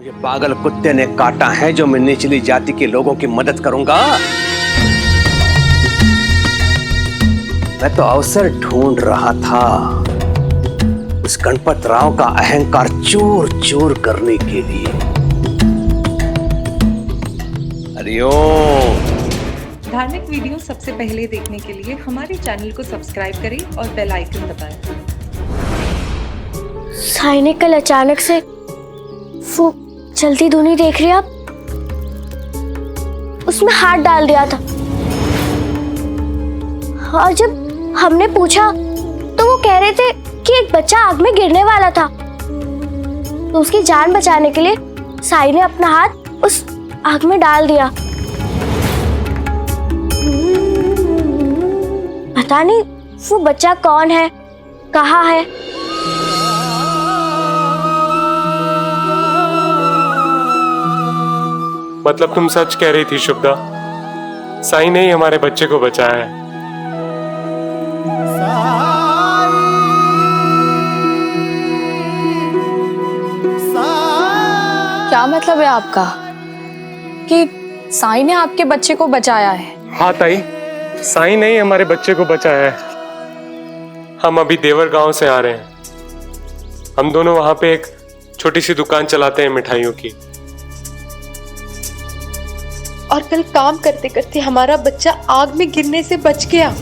मुझे पागल कुत्ते ने काटा है जो मैं निचली जाति के लोगों की मदद करूंगा। मैं तो अवसर ढूंढ रहा था उस गणपत राव का अहंकार चूर चूर करने के लिए। हरिओम। धार्मिक वीडियो सबसे पहले देखने के लिए हमारे चैनल को सब्सक्राइब करें और बेल आइकन दबाएं। साई ने कल अचानक से वो चलती धुनी देख रही आप, उसमें हाथ डाल दिया था और जब हमने पूछा तो वो कह रहे थे कि एक बच्चा आग में गिरने वाला था, तो उसकी जान बचाने के लिए साई ने अपना हाथ उस आग में डाल दिया। पता नहीं वो बच्चा कौन है, कहाँ है। मतलब तुम सच कह रही थी शुभदा, साई ने ही हमारे बच्चे को बचाया है। क्या मतलब है आपका कि साई ने आपके बच्चे को बचाया है? हाँ ताई, साई ने ही हमारे बच्चे को बचाया है। हम अभी देवर गांव से आ रहे हैं। हम दोनों वहां पे एक छोटी सी दुकान चलाते हैं मिठाइयों की। और कल काम करते करते हमारा बच्चा आग में गिरने से बच गया।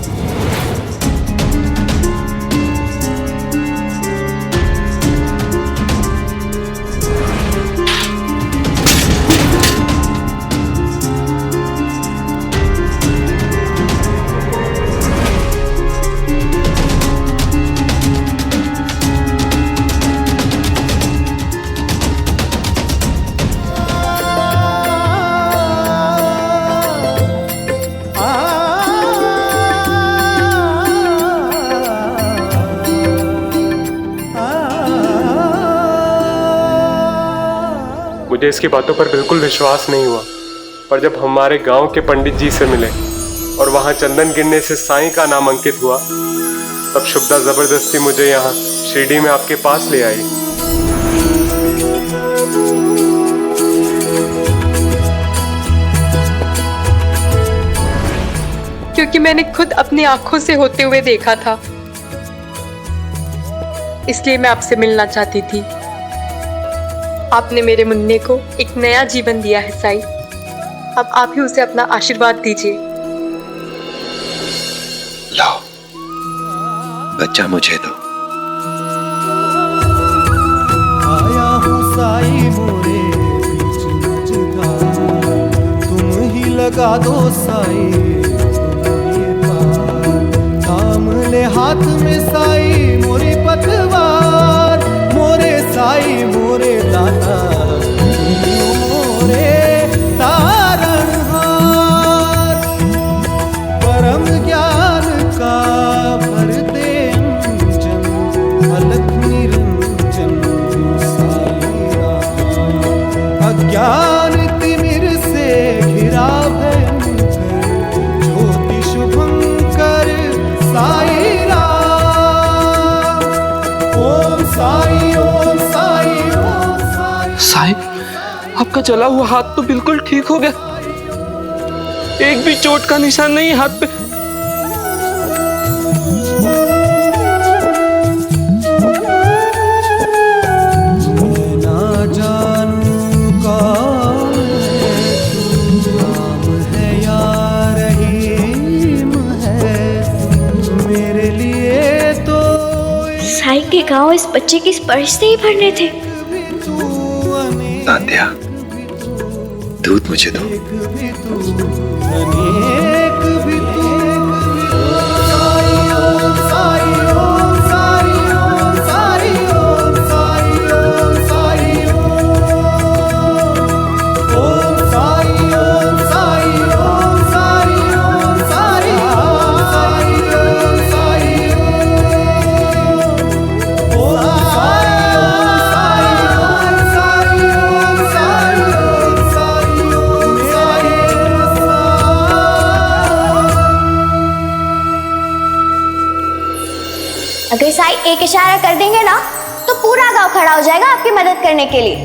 मुझे इसकी बातों पर बिल्कुल विश्वास नहीं हुआ, पर जब हमारे गांव के पंडित जी से मिले और वहां चंदन गिरने से साईं का नाम अंकित हुआ, तब शुभदा जबरदस्ती मुझे यहाँ शिरडी में आपके पास ले आई। क्योंकि मैंने खुद अपनी आंखों से होते हुए देखा था, इसलिए मैं आपसे मिलना चाहती थी। आपने मेरे मुन्ने को एक नया जीवन दिया है साई, अब आप ही उसे अपना आशीर्वाद दीजिए। लाओ, बच्चा मुझे दो। आया हूँ साई मोरे बीच मझधार, तुम ही लगा दो साई ये पार। थाम ले हाथ में साई मोरी पतवार, मोरे साई मोरे दाता मोरे तारणहार। परम ज्ञान का भर दे अंजन, अलख निरंजन साई राम। अज्ञान तिमिर से घिरा भयंकर, ज्योति शुभंकर साई राम। ओम साई ओम साई ओम साई। साई, आपका जला हुआ हाथ तो बिल्कुल ठीक हो गया, एक भी चोट का निशान नहीं हाथ पे। मैं ना जानूं कौन है तू, राम है या रहीम है मेरे लिए तो। साई के गांव इस बच्चे के स्पर्श से ही भरने थे। तात्या, दूध मुझे दो। अनेक भी तू। साई ओम साई ओम साई ओम साई ओम साई ओम साई ओम साई ओम साई ओम साई ओम साई ओम साई ओम अगर साई एक इशारा कर देंगे ना तो पूरा गांव खड़ा हो जाएगा आपकी मदद करने के लिए।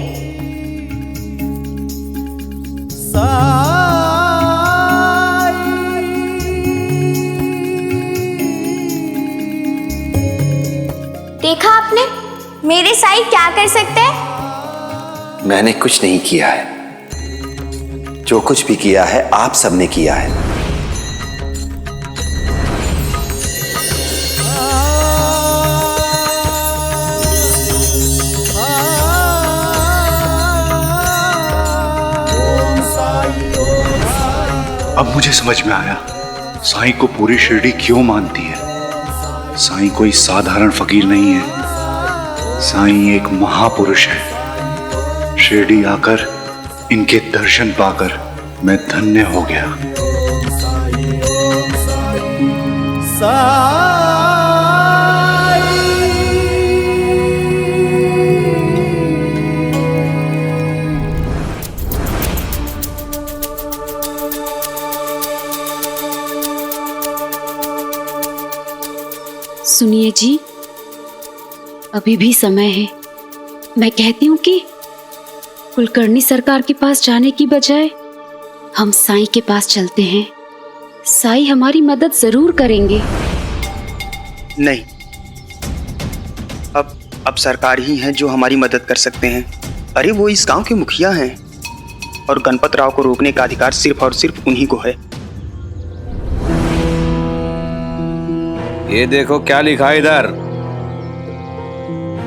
देखा आपने मेरे साई क्या कर सकते हैं? मैंने कुछ नहीं किया है। जो कुछ भी किया है आप सबने किया है। अब मुझे समझ में आया साईं को पूरी शिरडी क्यों मानती है। साईं कोई साधारण फकीर नहीं है, साईं एक महापुरुष है। शिरडी आकर इनके दर्शन पाकर मैं धन्य हो गया। सुनिए जी, अभी भी समय है। मैं कहती हूँ कि कुलकर्णी सरकार के पास जाने की बजाय हम साईं के पास चलते हैं। साईं हमारी मदद जरूर करेंगे। नहीं, अब सरकार ही है जो हमारी मदद कर सकते हैं। अरे वो इस गांव के मुखिया हैं और गणपत राव को रोकने का अधिकार सिर्फ और सिर्फ उन्हीं को है। ये देखो क्या लिखा है इधर।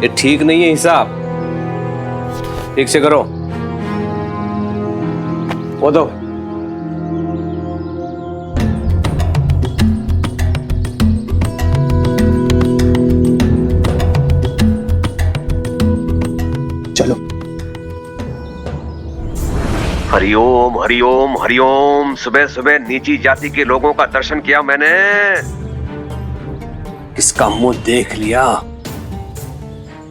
ये ठीक नहीं है हिसाब, ठीक से करो। वो दो। चलो। हरिओम हरिओम हरिओम। सुबह सुबह नीची जाति के लोगों का दर्शन किया मैंने, इसका मुंह देख लिया।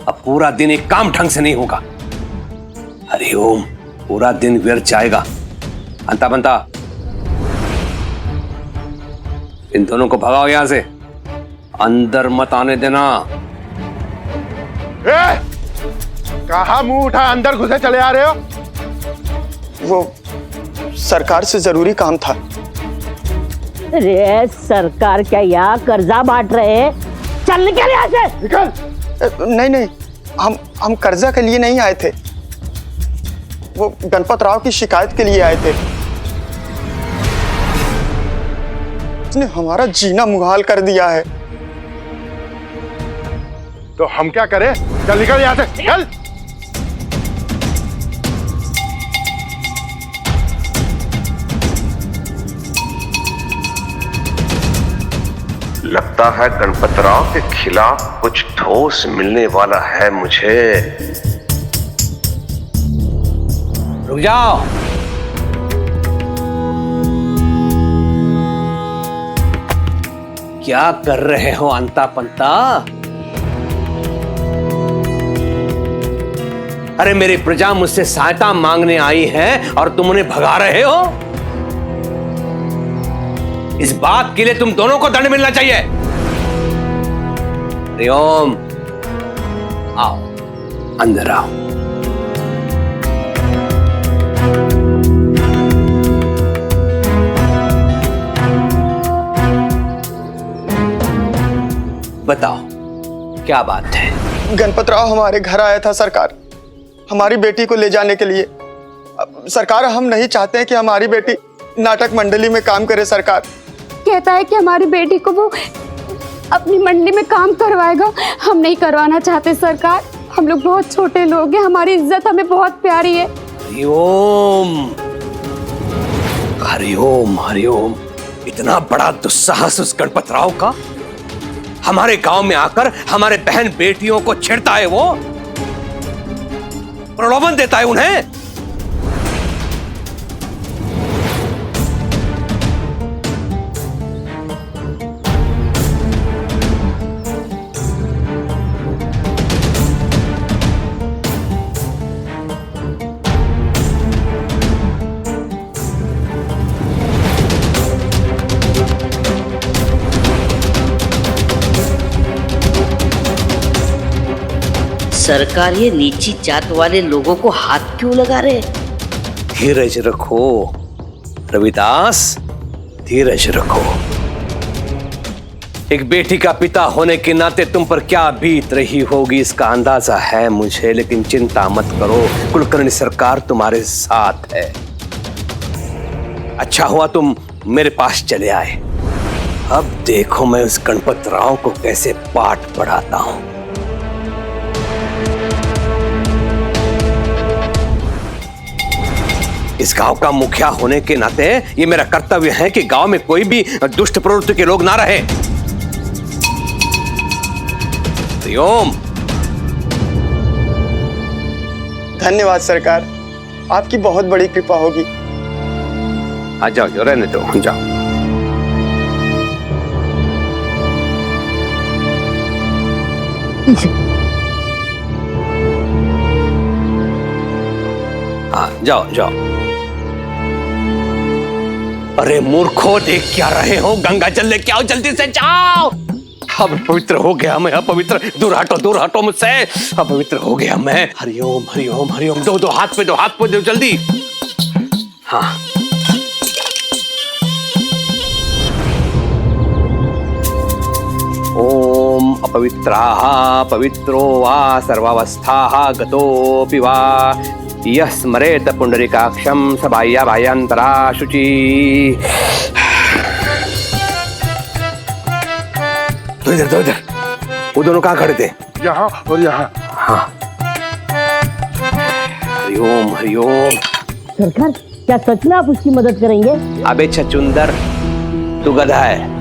अब पूरा दिन एक काम ढंग से नहीं होगा। हरिओम, पूरा दिन व्यर्थ जाएगा। अंता बनता, इन दोनों को भगाओ यहां से, अंदर मत आने देना। कहां मुंह उठा अंदर घुसे चले आ रहे हो? वो सरकार से जरूरी काम था। अरे सरकार क्या यहाँ कर्जा बांट रहे हैं? चल निकल यहाँ से। निकल। नहीं, हम कर्जा के लिए नहीं आए थे, वो गणपत राव की शिकायत के लिए आए थे। उसने हमारा जीना मुहाल कर दिया है। तो हम क्या करें? चल निकल यहाँ से, चल। लगता है गणपत राव के खिलाफ कुछ ठोस मिलने वाला है मुझे। रुक जाओ। क्या कर रहे हो अंता पंता? अरे मेरी प्रजा मुझसे सहायता मांगने आई है और तुम उन्हें भगा रहे हो। इस बात के लिए तुम दोनों को दंड मिलना चाहिए। हरिओम, आओ अंदर आओ। बताओ क्या बात है? गणपत राव हमारे घर आया था सरकार, हमारी बेटी को ले जाने के लिए। सरकार, हम नहीं चाहते हैं कि हमारी बेटी नाटक मंडली में काम करे। सरकार कहता है कि हमारी बेटी को वो अपनी मंडी में काम करवाएगा। हम नहीं करवाना चाहते सरकार। हम लोग बहुत छोटे लोग हैं, हमारी इज्जत हमें बहुत प्यारी है। हरिओम हरिओम हरिओम। इतना बड़ा दुस्साहस उस गणपत राव का, हमारे गांव में आकर हमारे बहन बेटियों को छेड़ता है, वो प्रलोभन देता है उन्हें। सरकार ये नीची जात वाले लोगों को हाथ क्यों लगा रहे? धीरज रखो रविदास, धीरज रखो। एक बेटी का पिता होने के नाते तुम पर क्या बीत रही होगी इसका अंदाजा है मुझे, लेकिन चिंता मत करो, कुलकर्णी सरकार तुम्हारे साथ है। अच्छा हुआ तुम मेरे पास चले आए। अब देखो मैं उस गणपत राव को कैसे पाठ पढ़ाता हूं। इस गांव का मुखिया होने के नाते ये मेरा कर्तव्य है कि गांव में कोई भी दुष्ट प्रवृत्ति के लोग ना रहे। हरिओम। धन्यवाद सरकार, आपकी बहुत बड़ी कृपा होगी। आ जाओ, रहने दो, जाओ। हाँ, जाओ जाओ। अरे मूर्खों, देख क्या रहे हो? गंगा जल लेके आओ, जल्दी से जाओ। अब पवित्र हो गया मैं, अपवित्र। दूर हटो मुझसे। अपवित्र हो गया मैं। हरिओम हरिओम हरिओम। दो हाथ पे दो जल्दी। हाँ, ओम अपवित्राः पवित्रो वा सर्वावस्थाः गतोऽपि वा यः स्मरेत पुंडरीकाक्षं स बाह्यान्तरा शुचि। तो इधर वो दोनों कहाँ खड़े थे? यहाँ और यहाँ। हाँ। हरिओम हरिओम। सरकार, क्या सच में आप उसकी मदद करेंगे? अबे छचुंदर, तू गधा है।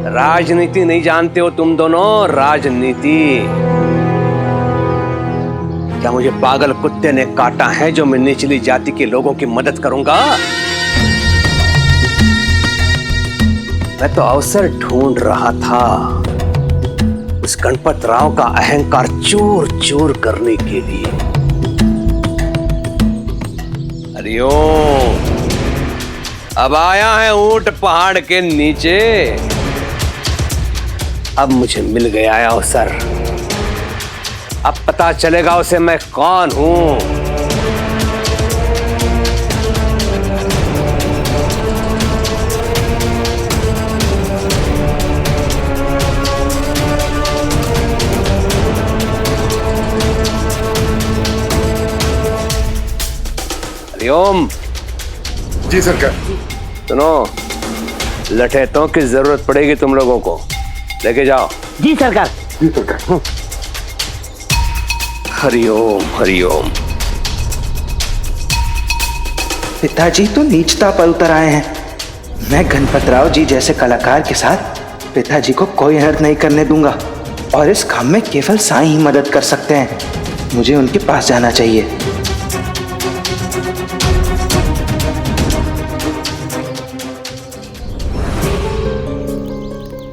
राजनीति नहीं जानते हो तुम दोनों? राजनीति क्या मुझे पागल कुत्ते ने काटा है जो मैं निचली जाति के लोगों की मदद करूंगा? मैं तो अवसर ढूंढ रहा था उस गणपत राव का अहंकार चूर चूर करने के लिए। हरिओम। अब आया है ऊंट पहाड़ के नीचे। अब मुझे मिल गया है अवसर। अब पता चलेगा उसे मैं कौन हूं। हरिओम। जी सरकार। सुनो, लठैतों की जरूरत पड़ेगी तुम लोगों को, लेके जाओ। जी सरकार। जी सरकार। हरिओम हरिओम। पिताजी तो नीचता पर उतर आए हैं। मैं गणपत राव जी जैसे कलाकार के साथ पिताजी को कोई अनर्थ नहीं करने दूंगा, और इस काम में केवल साईं ही मदद कर सकते हैं। मुझे उनके पास जाना चाहिए।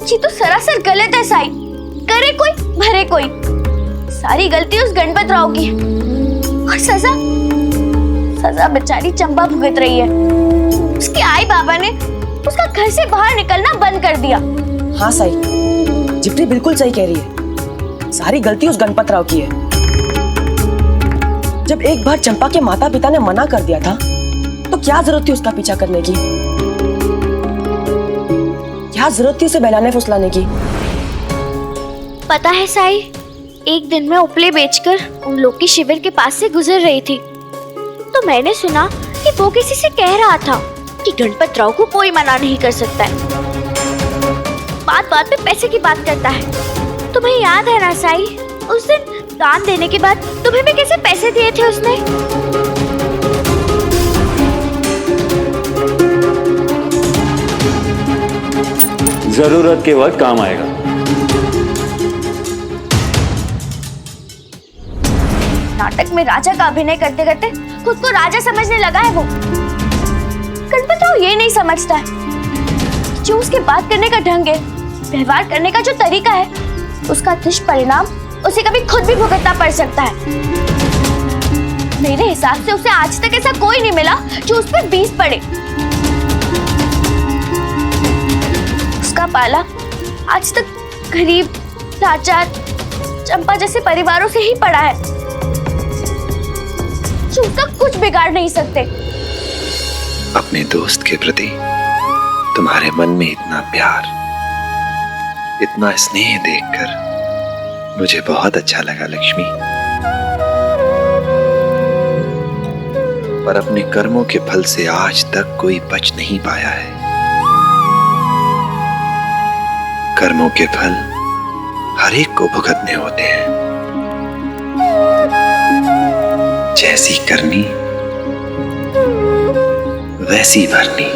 ये तो सरासर गलत है साईं। करे कोई भरे कोई, सारी गलती उस गणपत राव की है। और सजा बेचारी चंपा भुगत रही है। उसके आई बाबा ने उसका घर से बाहर निकलना बंद कर दिया। हाँ साईं, जिप्री बिल्कुल सही कह रही है। सारी गलती उस गणपत राव की है। जब एक बार चंपा के माता पिता ने मना कर दिया था, तो क्या जरूरत थी उसका पीछा करने की? क्या जरूरत थी उसे बहलाने फुसलाने की? पता है साईं, एक दिन मैं उपले बेचकर उन लोग के शिविर के पास से गुजर रही थी, तो मैंने सुना कि वो किसी से कह रहा था कि गणपत राव को कोई मना नहीं कर सकता है। बात बात पे पैसे की बात करता है। तुम्हें याद है ना साईं, उस दिन दान देने के बाद तुम्हें भी कैसे पैसे दिए थे उसने? जरूरत के वक्त काम आएगा। नाटक में राजा का अभिनय करते करते खुद को राजा समझने लगा है वो। गणपत राव ये नहीं समझता है जो उसके बात करने का ढंग है, व्यवहार करने का जो तरीका है, उसका दुष्परिणाम उसे कभी खुद भी भुगतना पड़ सकता है। मेरे हिसाब से उसे आज तक ऐसा कोई नहीं मिला जो उस पर बीस पड़े। उसका पाला आज तक गरीब, लाचार, चंपा जैसे परिवारों से ही पड़ा है जो उसका कुछ बिगाड़ नहीं सकते। अपने दोस्त के प्रति तुम्हारे मन में इतना प्यार, इतना स्नेह देखकर मुझे बहुत अच्छा लगा लक्ष्मी। पर अपने कर्मों के फल से आज तक कोई बच नहीं पाया है। कर्मों के फल हर एक को भुगतने होते हैं। जैसी करनी वैसी भरनी,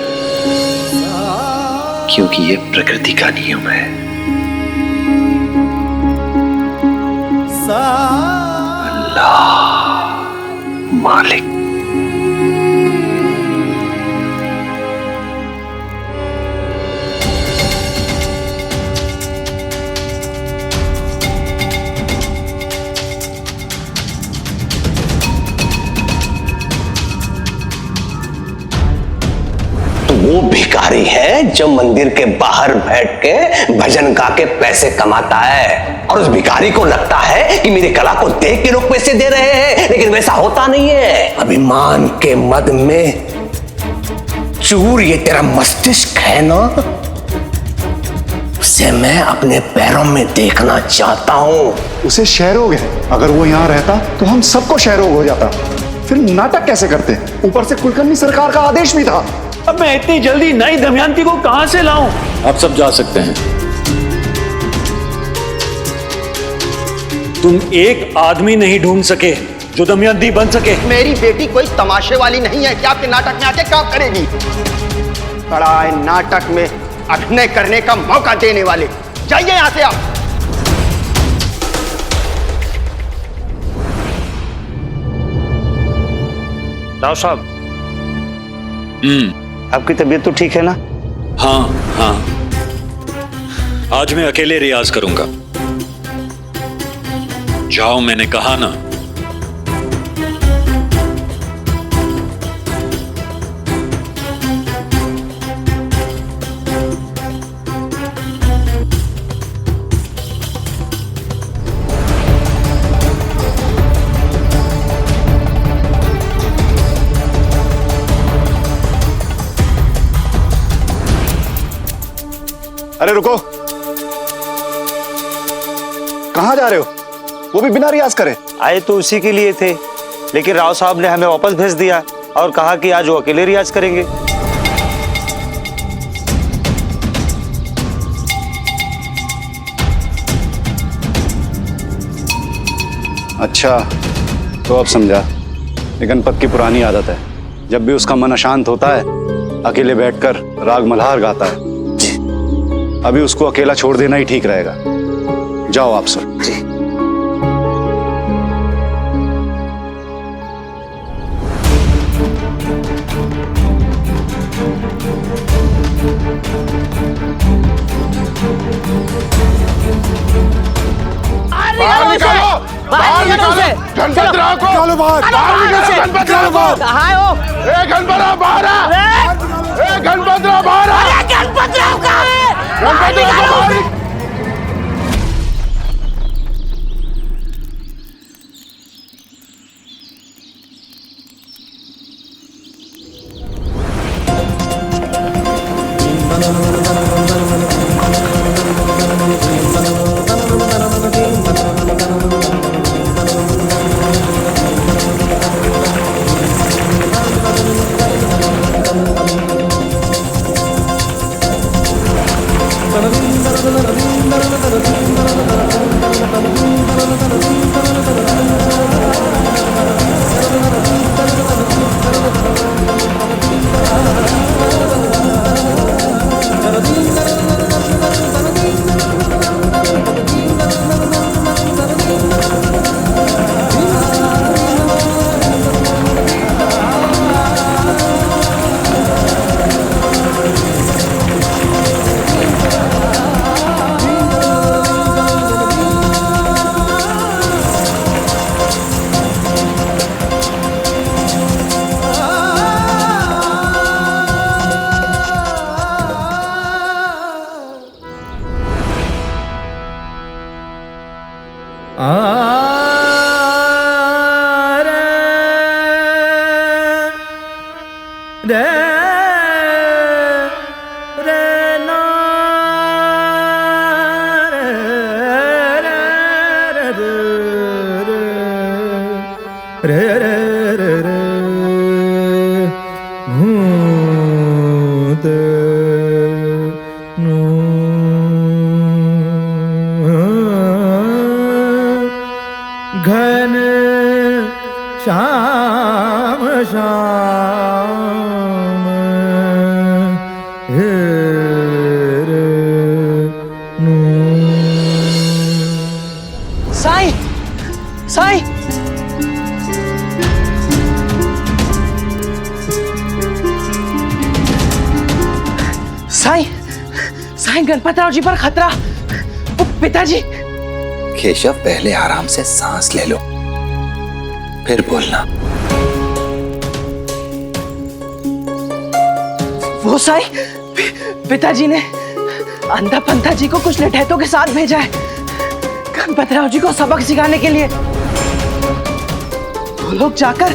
क्योंकि ये प्रकृति का नियम है। अल्लाह मालिक। वो भिखारी है जो मंदिर के बाहर बैठ के भजन गा के पैसे कमाता है, और उस भिखारी को लगता है कि मेरी कला को देख के लोग पैसे दे रहे हैं, लेकिन वैसा होता नहीं है। अभिमान के मद में चूर ये तेरा मस्तिष्क है ना, उसे मैं अपने पैरों में देखना चाहता हूं। उसे क्षयरोग है, अगर वो यहाँ रहता तो हम सबको क्षयरोग हो जाता। फिर नाटक कैसे करते? ऊपर से कुलकर्णी सरकार का आदेश भी था। अब मैं इतनी जल्दी नई दमयंती को कहां से लाऊं? आप सब जा सकते हैं। तुम एक आदमी नहीं ढूंढ सके जो दमयंती बन सके। मेरी बेटी कोई तमाशे वाली नहीं है कि आपके नाटक में आके काम करेगी। बड़ा है नाटक में अभिनय करने का मौका देने वाले। जाइए यहां से आप। राव साहब, आपकी तबीयत तो ठीक है ना? हाँ हाँ, आज मैं अकेले रियाज करूंगा। जाओ, मैंने कहा ना। अरे रुको, कहां जा रहे हो? वो भी बिना रियाज करे? आए तो उसी के लिए थे, लेकिन राव साहब ने हमें वापस भेज दिया और कहा कि आज वो अकेले रियाज करेंगे। अच्छा, तो अब समझा। ये गणपत की पुरानी आदत है, जब भी उसका मन अशांत होता है अकेले बैठकर राग मल्हार गाता है। अभी उसको अकेला छोड़ देना ही ठीक रहेगा। जाओ आप सब। जी। बाहर निकालो, बाहर निकालो गणपतराव को। निकालो बाहर, बाहर निकालो गणपतराव को। कहाँ है वो? ए गणपतराव बाहर आ। ए गणपतराव बाहर आ। अरे गणपतराव कहाँ है? गणपतराव को बाहर निकालो। राम हे रे नू। साईं, साईं, साईं, साईं गणपतराव जी पर खतरा। वो पिताजी। केशव पहले आराम से सांस ले लो, फिर बोलना। वो साईं, पिताजी ने अंधा पंथा जी को कुछ निठैतों के साथ भेजा है गणपतराव जी को सबक सिखाने के लिए। वो लोग जाकर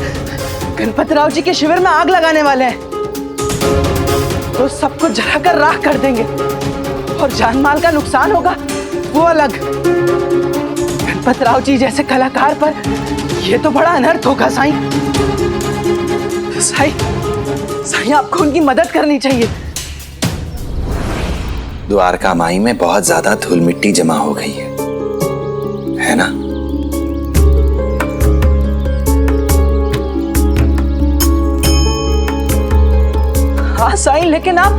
गणपतराव जी के शिविर में आग लगाने वाले हैं। तो सबको जलाकर राख कर देंगे और जान माल का नुकसान होगा वो अलग। गणपतराव जी जैसे कलाकार पर यह तो बड़ा अनर्थ होगा साईं। साईं आपको उनकी मदद करनी चाहिए। द्वारका माई में बहुत ज्यादा धूल मिट्टी जमा हो गई है ना? हाँ साईं, लेकिन आप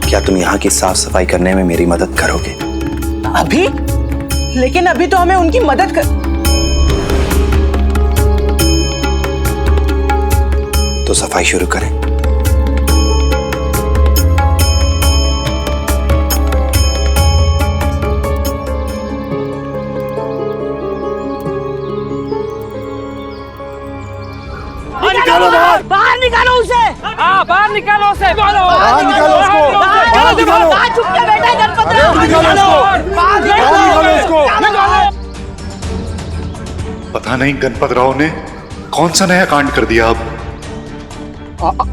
क्या तुम यहाँ की साफ सफाई करने में मेरी मदद करोगे? अभी? लेकिन अभी तो हमें उनकी मदद कर। तो सफाई शुरू करें। निकालो बाहर निकालो उसे। हाँ, बाहर निकालो उसे। बाहर निकालो उसको। बाहर निकालो। चुप के बैठा है गणपतराव। निकालो उसको। पता नहीं गणपतराव ने कौन सा नया कांड कर दिया। अब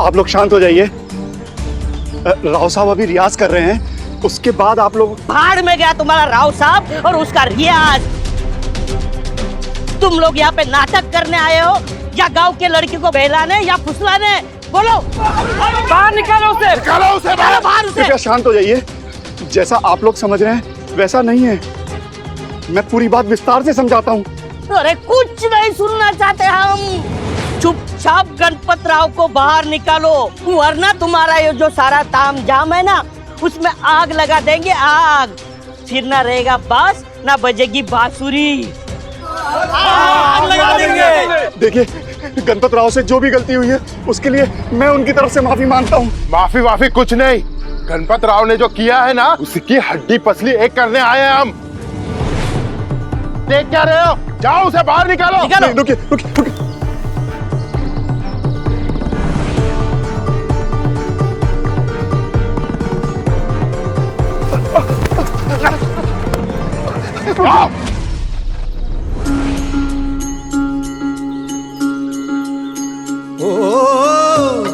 आप लोग शांत हो जाइए। राव साहब अभी रियाज कर रहे हैं, उसके बाद आप लोग। भाड़ में गया तुम्हारा राव साहब और उसका रियाज। तुम लोग यहाँ पे नाटक करने आए हो या गांव के लड़की को बहलाने या फुसलाने? बोलो। बाहर निकालो उसे। निकालो उसे बाहर उसे। कृपया शांत हो जाइए। जैसा आप लोग समझ रहे हैं वैसा नहीं है। मैं पूरी बात विस्तार से समझाता हूँ। अरे कुछ नहीं सुनना चाहते हम। चुपचाप गणपतराव को बाहर निकालो, वरना तुम्हारा ये जो सारा ताम जाम है ना, उसमें आग लगा देंगे। आग। फिर ना रहेगा बांस, ना बजेगी बांसुरी। आग लगा देंगे। देखिए, गणपतराव से जो भी गलती हुई है उसके लिए मैं उनकी तरफ से माफी मांगता हूँ। माफी कुछ नहीं। गणपतराव ने जो किया है ना, उसकी हड्डी पसली एक करने आए हैं हम। देख क्या रहे हो? जाओ उसे बाहर निकालो। रुकिए रुकिए रुकिए।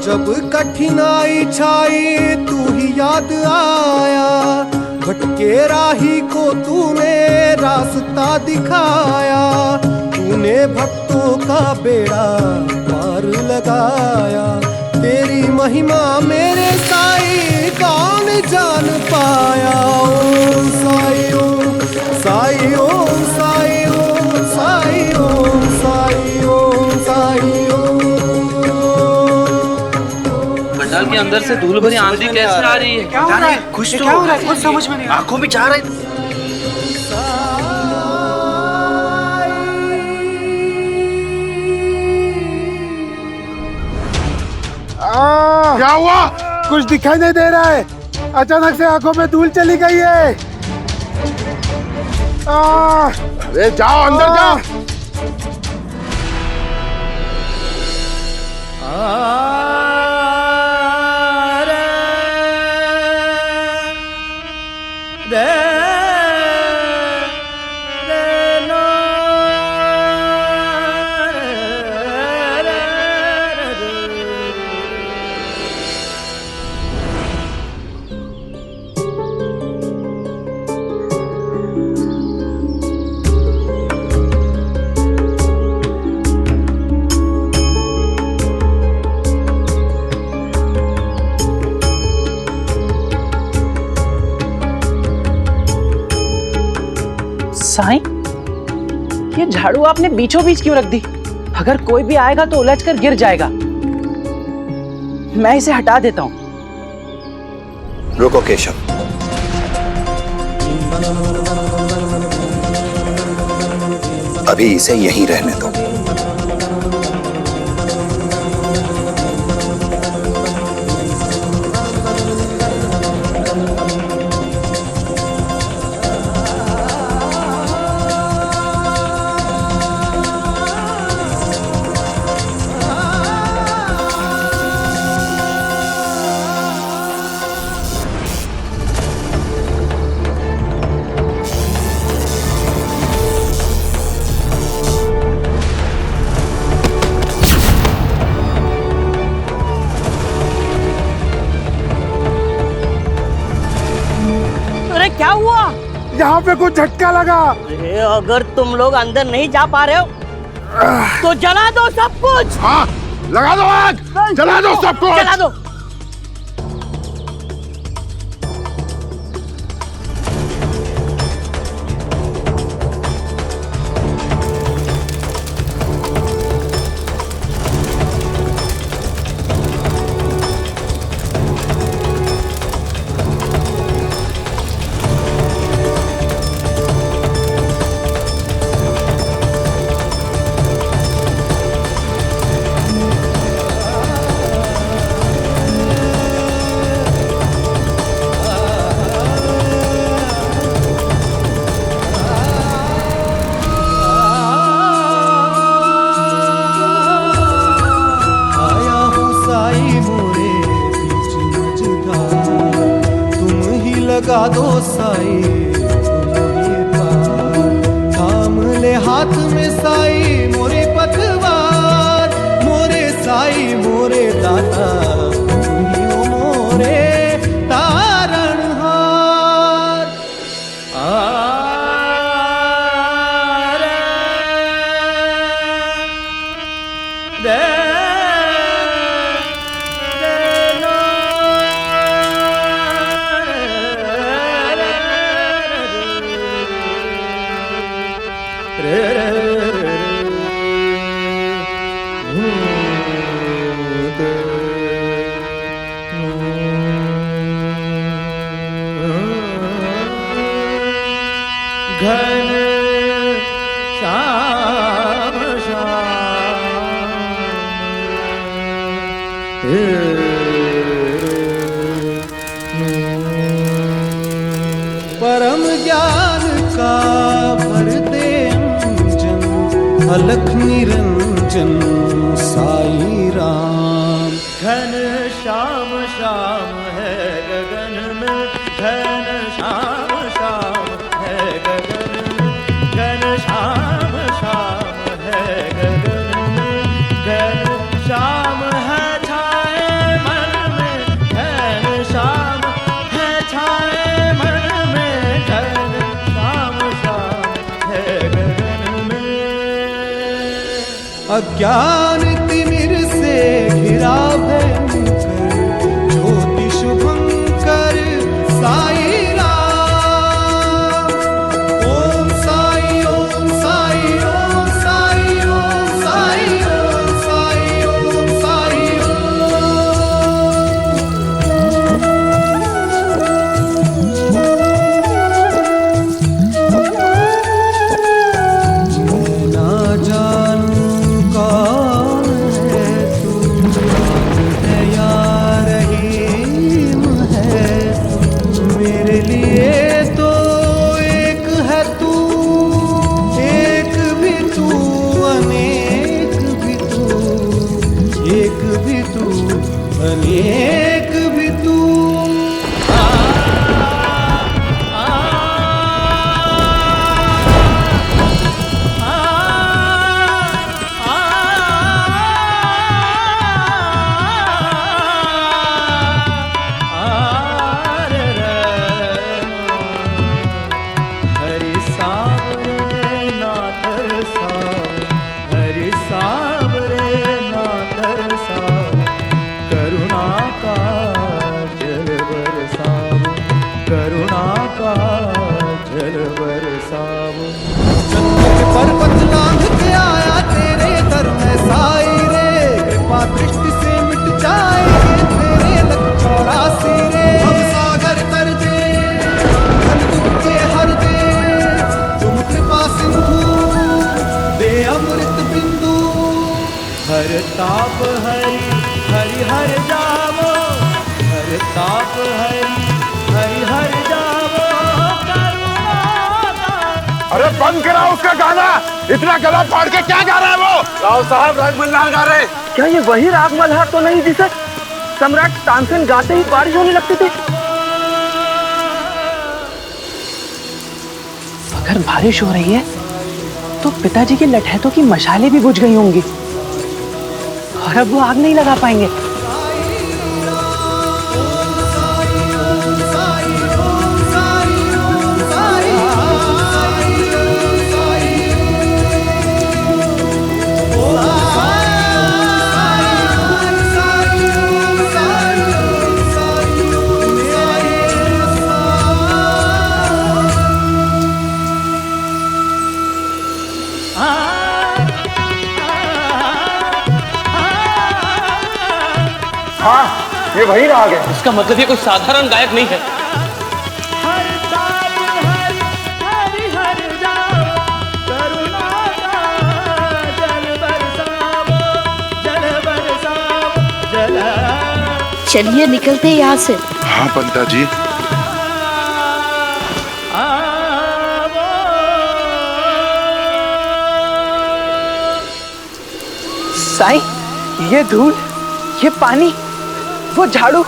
जब कठिनाई छाई तू ही याद आया, भटके राही को तूने रास्ता दिखाया। तूने भक्तों का बेड़ा पार लगाया। तेरी महिमा मेरे साई कौन जान पाया। ओम साई ओम साई ओम साई ओम साई ओम साई ओम साई ओम। पंडाल के अंदर से धूल भरी आंधी कैसे आ रही है? क्या हो रहा है? कुछ तो हो रहा है, कुछ समझ में नहीं। आंखों में जा रहा है। क्या हुआ? कुछ दिखाई नहीं दे रहा है। अचानक से आंखों में धूल चली गई है। अरे जाओ अंदर जाओ। साईं, ये झाड़ू आपने बीचों बीच क्यों रख दी? अगर कोई भी आएगा तो उलझकर गिर जाएगा। मैं इसे हटा देता हूँ। रुको केशव, अभी इसे यहीं रहने दो। अरे क्या हुआ? यहाँ पे कुछ झटका लगा। अरे अगर तुम लोग अंदर नहीं जा पा रहे हो तो जला दो सब कुछ। हाँ, लगा दो आग, जला दो सब कुछ। जला दो। आया हूँ साई मोरे बीच मझधार, तुम ही लगा दो साई, तुम ही पार। थाम ले हाथ में साई मोरे पतवार, मोरे साई मोरे दाता, तुम ही हो मोरे तारणहार। घन श्याम परम ज्ञान का भर दे अंजन, अलख निरंजन साई राम। घन श्याम श्याम है गगन में, घन श्याम श्याम है गगन में, घन श्याम श्याम है गगन में, घन श्याम है छाए मन में, घन श्याम है छाए मन में, घन श्याम श्याम है गगन में। अज्ञान तिमिर से घिरा भयंकर, ज्योति शुभंकर साई राम। ओम साई ओम साई ओम साई ओम साई ओम साई ओम साई ओम। ना जानूं कौन है तू, बरसाओ। चंद्र पर्वत लांघ के आया तेरे दर में साई रे, कृपा दृष्टि से मिट जाएंगे तेरे लक्ष्य 84 रे। हम सागर तर दे धन दुख के हर दे, तुम कृपा सिंधु दे अमृत बिंदु। हर ताप हरि हरि हर जावो, हर ताप हरि हरि हर जावो। अरे बंद करा उसका गाना, इतना गला फाड़ के क्या गा रहा है वो? राव साहब राग मल्हार गा रहे। क्या ये वही राग मल्हार तो नहीं जिसे सम्राट तानसेन गाते ही बारिश होने लगती थी? अगर बारिश हो रही है तो पिताजी के लठैतों की मशालें भी बुझ गई होंगी और अब वो आग नहीं लगा पाएंगे। हाँ, ये वही राग है। इसका मतलब ये कोई साधारण गायक नहीं है। चलिए निकलते हैं यहाँ से। हाँ पंता जी। साईं, ये धूल, ये पानी, वो झाड़ू,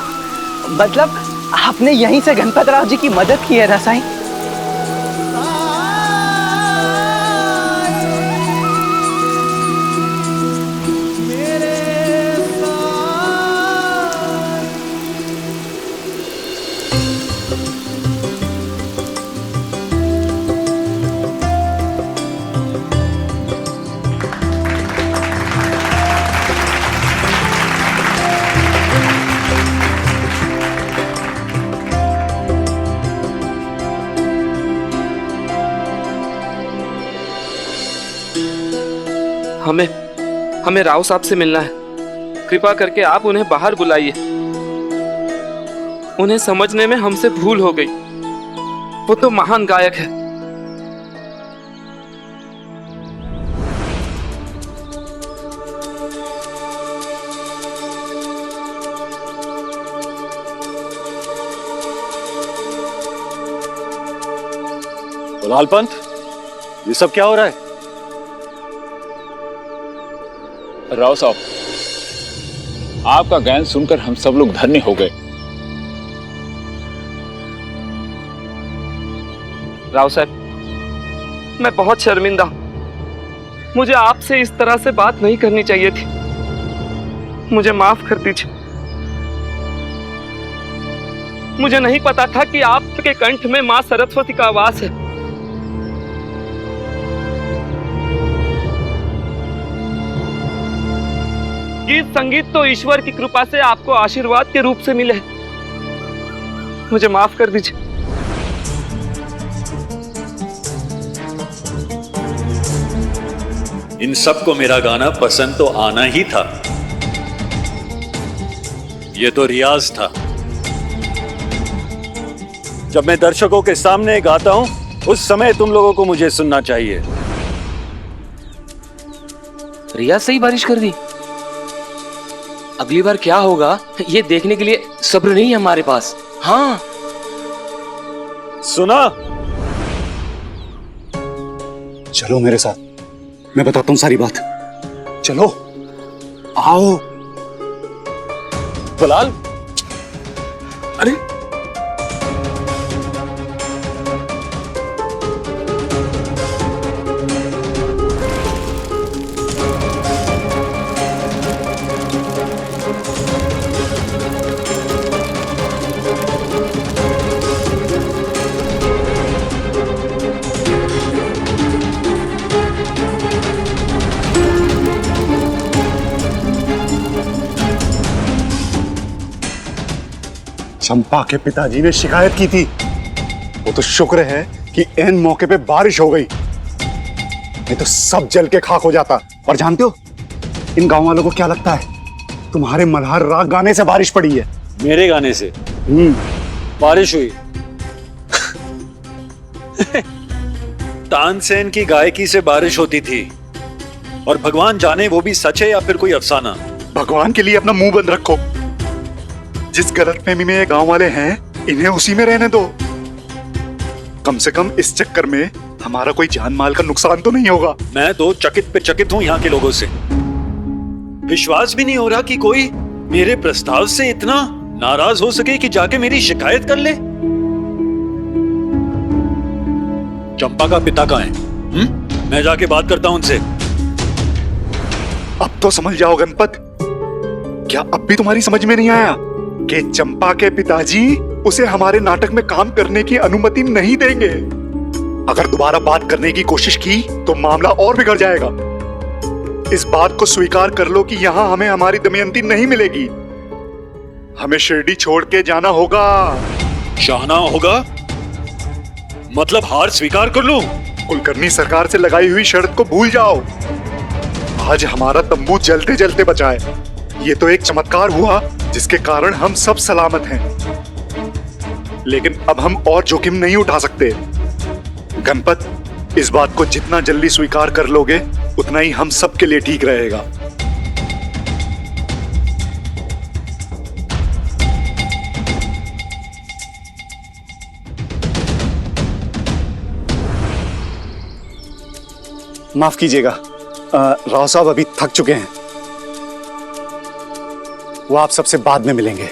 मतलब आपने यहीं से गणपतराव जी की मदद की है ना साईं? हमें राव साहब से मिलना है। कृपा करके आप उन्हें बाहर बुलाइए। उन्हें समझने में हमसे भूल हो गई। वो तो महान गायक है। लाल पंत, ये सब क्या हो रहा है? राव साहब, आपका गायन सुनकर हम सब लोग धन्य हो गए। राव साहब, मैं बहुत शर्मिंदा हूं। मुझे आपसे इस तरह से बात नहीं करनी चाहिए थी। मुझे माफ कर दीजिए। मुझे नहीं पता था कि आपके कंठ में मां सरस्वती का आवास है। गीत संगीत तो ईश्वर की कृपा से आपको आशीर्वाद के रूप से मिले। मुझे माफ कर दीजिए। इन सबको मेरा गाना पसंद तो आना ही था। ये तो रियाज था। जब मैं दर्शकों के सामने गाता हूं, उस समय तुम लोगों को मुझे सुनना चाहिए। रियाज से ही बारिश कर दी। अगली बार क्या होगा ये देखने के लिए सब्र नहीं है हमारे पास। हाँ, सुना? चलो मेरे साथ, मैं बताता हूं सारी बात। चलो, आओ। बलाल, अरे चंपा के पिताजी ने शिकायत की थी। वो तो शुक्र है कि ऐन मौके पे बारिश हो गई, नहीं तो सब जल के खाक हो जाता। और जानते हो इन गांव वालों को क्या लगता है? तुम्हारे मल्हार राग गाने से बारिश पड़ी है। मेरे गाने से बारिश हुई? तानसेन की गायकी से बारिश होती थी, और भगवान जाने वो भी सच है या फिर कोई अफसाना। भगवान के लिए अपना मुंह बंद रखो। जिस गलतफहमी में ये गांव वाले हैं, इन्हें उसी में रहने दो। कम से कम इस चक्कर में हमारा कोई जान माल का नुकसान तो नहीं होगा। मैं तो चकित पे चकित हूं यहाँ के लोगों से। विश्वास भी नहीं हो रहा कि कोई मेरे प्रस्ताव से इतना नाराज हो सके कि जाके मेरी शिकायत कर ले। चंपा का पिता कहाँ है? मैं जाके बात करता हूं उनसे। अब तो समझ जाओ गणपत, क्या अब भी तुम्हारी समझ में नहीं आया कि चंपा के पिताजी उसे हमारे नाटक में काम करने की अनुमति नहीं देंगे। अगर दोबारा बात करने की कोशिश की तो मामला और बिगड़ जाएगा। इस बात को स्वीकार कर लो कि यहाँ हमें हमारी दमयंती नहीं मिलेगी। हमें शिरडी छोड़ के जाना होगा। जाना होगा? मतलब हार स्वीकार कर लो? कुलकर्णी सरकार से लगाई हुई शर्त को भूल जाओ। आज हमारा तंबू जलते जलते बचा है। ये तो एक चमत्कार हुआ जिसके कारण हम सब सलामत हैं। लेकिन अब हम और जोखिम नहीं उठा सकते। गणपत, इस बात को जितना जल्दी स्वीकार कर लोगे उतना ही हम सब के लिए ठीक रहेगा। माफ कीजिएगा, राव साहब अभी थक चुके हैं। वो आप सबसे बाद में मिलेंगे।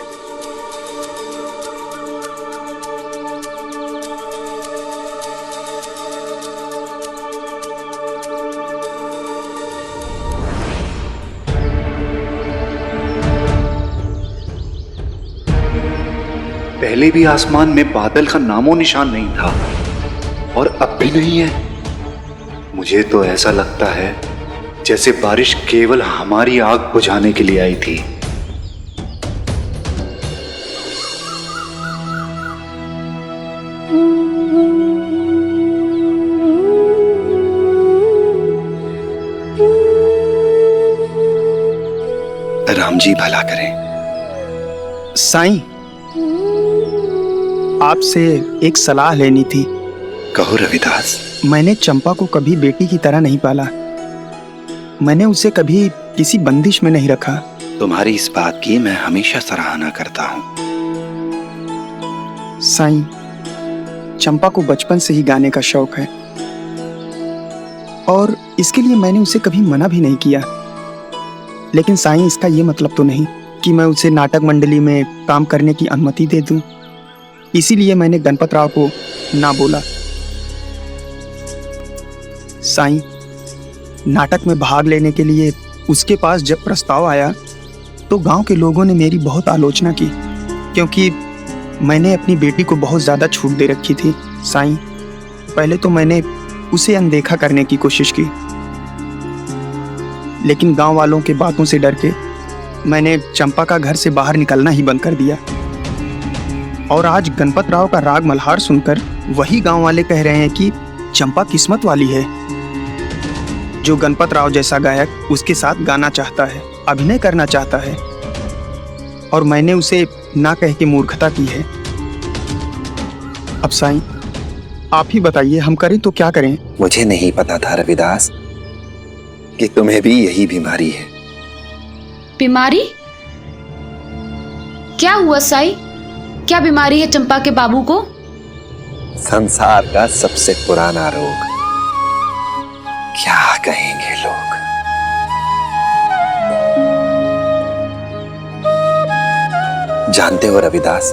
पहले भी आसमान में बादल का नामो निशान नहीं था, और अब भी नहीं है। मुझे तो ऐसा लगता है जैसे बारिश केवल हमारी आग बुझाने के लिए आई थी। राम जी भला करें। साईं, आपसे एक सलाह लेनी थी। कहो रविदास। मैंने चंपा को कभी बेटी की तरह नहीं पाला। मैंने उसे कभी किसी बंदिश में नहीं रखा। तुम्हारी इस बात की मैं हमेशा सराहना करता हूँ। साईं, चंपा को बचपन से ही गाने का शौक है, और इसके लिए मैंने उसे कभी मना भी नहीं किया। लेकिन साईं, इसका ये मतलब तो नहीं कि मैं उसे नाटक मंडली में काम करने की अनुमति दे दूं। इसीलिए मैंने गणपत राव को ना बोला। साईं, नाटक में भाग लेने के लिए उसके पास जब प्रस्ताव आया तो गांव के लोगों ने मेरी बहुत आलोचना की, क्योंकि मैंने अपनी बेटी को बहुत ज़्यादा छूट दे रखी थी। साईं, पहले तो मैंने उसे अनदेखा करने की कोशिश की, लेकिन गांव वालों के बातों से डर के मैंने चंपा का घर से बाहर निकलना ही बंद कर दिया। और आज गणपत राव का राग मल्हार सुनकर वही गांव वाले कह रहे हैं कि चंपा किस्मत वाली है, जो गणपत राव जैसा गायक उसके साथ गाना चाहता है, अभिनय करना चाहता है, और मैंने उसे ना कह के मूर्खता की है। अब साईं, आप ही बताइए, हम करें तो क्या करें? मुझे नहीं पता था रविदास कि तुम्हें भी यही बीमारी है। बीमारी? क्या हुआ साईं? क्या बीमारी है चंपा के बाबू को? संसार का सबसे पुराना रोग। क्या कहेंगे लोग? जानते हो रविदास,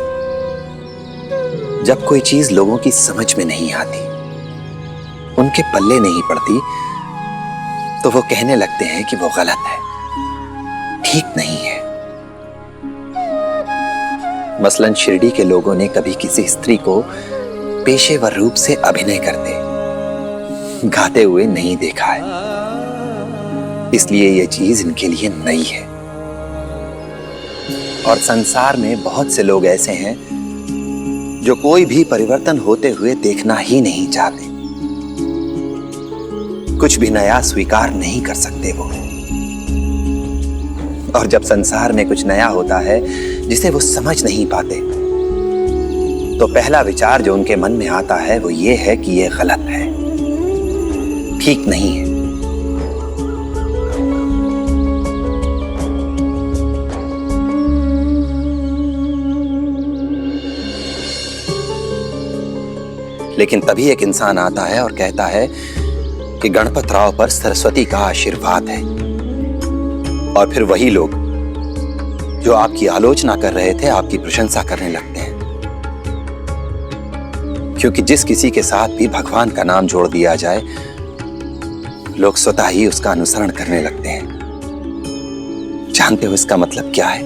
जब कोई चीज लोगों की समझ में नहीं आती, उनके पल्ले नहीं पड़ती, तो वो कहने लगते हैं कि वो गलत है, ठीक नहीं है। मसलन शिरडी के लोगों ने कभी किसी स्त्री को पेशेवर रूप से अभिनय करते, गाते हुए नहीं देखा है, इसलिए ये चीज इनके लिए नई है। और संसार में बहुत से लोग ऐसे हैं जो कोई भी परिवर्तन होते हुए देखना ही नहीं चाहते, कुछ भी नया स्वीकार नहीं कर सकते वो। और जब संसार में कुछ नया होता है जिसे वो समझ नहीं पाते, तो पहला विचार जो उनके मन में आता है वो ये है कि ये गलत है, ठीक नहीं है। लेकिन तभी एक इंसान आता है और कहता है कि गणपत राव पर सरस्वती का आशीर्वाद है। और फिर वही लोग जो आपकी आलोचना कर रहे थे आपकी प्रशंसा करने लगते हैं, क्योंकि जिस किसी के साथ भी भगवान का नाम जोड़ दिया जाए, लोग स्वतः ही उसका अनुसरण करने लगते हैं। जानते हो इसका मतलब क्या है?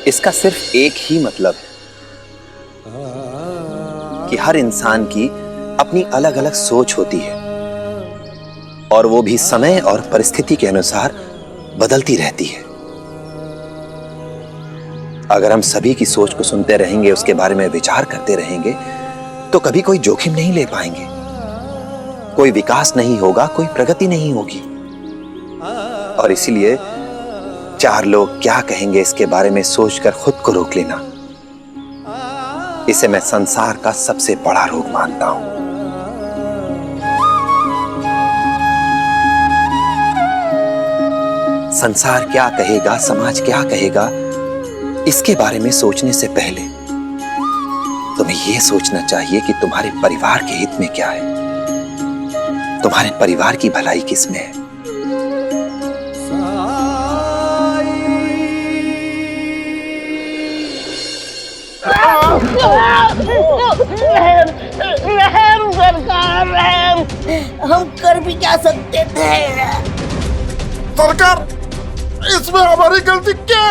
इसका सिर्फ एक ही मतलब है कि हर इंसान की अपनी अलग अलग सोच होती है और वो भी समय और परिस्थिति के अनुसार बदलती रहती है। अगर हम सभी की सोच को सुनते रहेंगे, उसके बारे में विचार करते रहेंगे, तो कभी कोई जोखिम नहीं ले पाएंगे, कोई विकास नहीं होगा, कोई प्रगति नहीं होगी। और इसीलिए चार लोग क्या कहेंगे इसके बारे में सोचकर खुद को रोक लेना, इसे मैं संसार का सबसे बड़ा रोग मानता हूं। संसार क्या कहेगा, समाज क्या कहेगा, इसके बारे में सोचने से पहले तुम्हें यह सोचना चाहिए कि तुम्हारे परिवार के हित में क्या है, तुम्हारे परिवार की भलाई किसमें है। रहम सरकार, रहम। हम कर भी क्या सकते थे? सरकार, इसमें हमारी गलती क्या?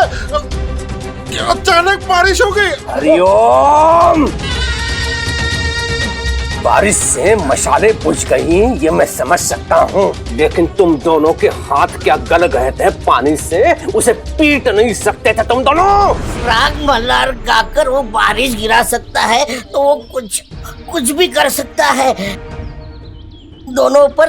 अचानक बारिश हो गई। हरिओम, बारिश से मशाले बुझ गई, ये मैं समझ सकता हूँ, लेकिन तुम दोनों के हाथ क्या गल गए थे पानी से, उसे पीट नहीं सकते थे तुम दोनों? राग मल्हार गाकर वो बारिश गिरा सकता है तो वो कुछ भी कर सकता है। दोनों पर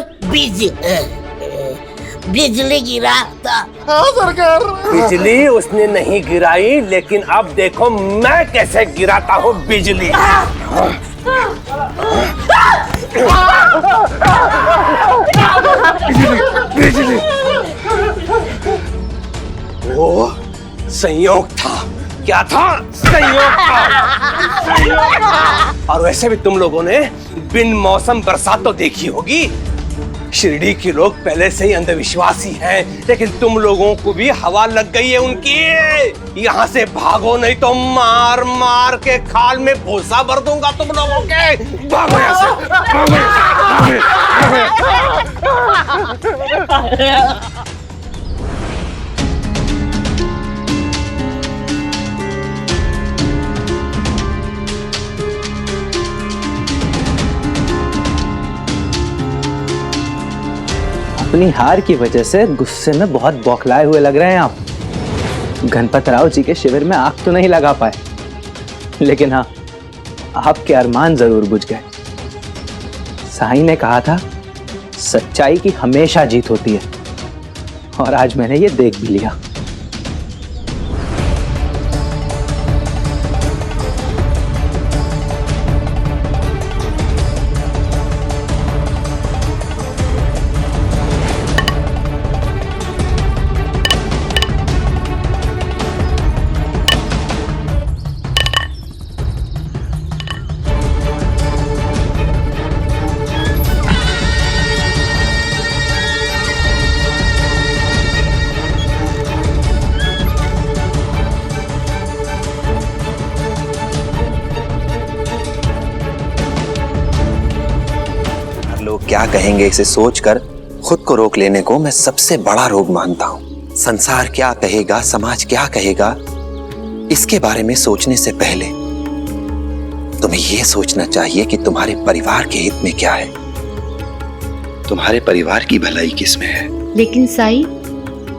बिजली गिरा था। हाँ सरकार। बिजली उसने नहीं गिराई, लेकिन अब देखो मैं कैसे गिराता हूँ बिजली। बिजली वो संयोग था। क्या था? संयोग था। और वैसे भी तुम लोगों ने बिन मौसम बरसात तो देखी होगी। शिरडी के लोग पहले से ही अंधविश्वासी हैं, लेकिन तुम लोगों को भी हवा लग गई है उनकी। यहाँ से भागो, नहीं तो मार मार के खाल में भूसा भर दूंगा तुम लोगों के। भागो यहाँ से, भागो यहाँ से। अपनी हार की वजह से गुस्से में बहुत बौखलाए हुए लग रहे हैं आप। गणपत राव जी के शिविर में आग तो नहीं लगा पाए, लेकिन हाँ, आपके अरमान जरूर बुझ गए। साईं ने कहा था सच्चाई की हमेशा जीत होती है, और आज मैंने ये देख भी लिया। क्या कहेंगे इसे सोचकर खुद को रोक लेने को मैं सबसे बड़ा रोग मानता हूं। संसार क्या कहेगा, समाज क्या कहेगा, इसके बारे में सोचने से पहले तुम्हें यह सोचना चाहिए कि तुम्हारे परिवार के हित में क्या है, तुम्हारे परिवार की भलाई किसमें है। लेकिन साईं,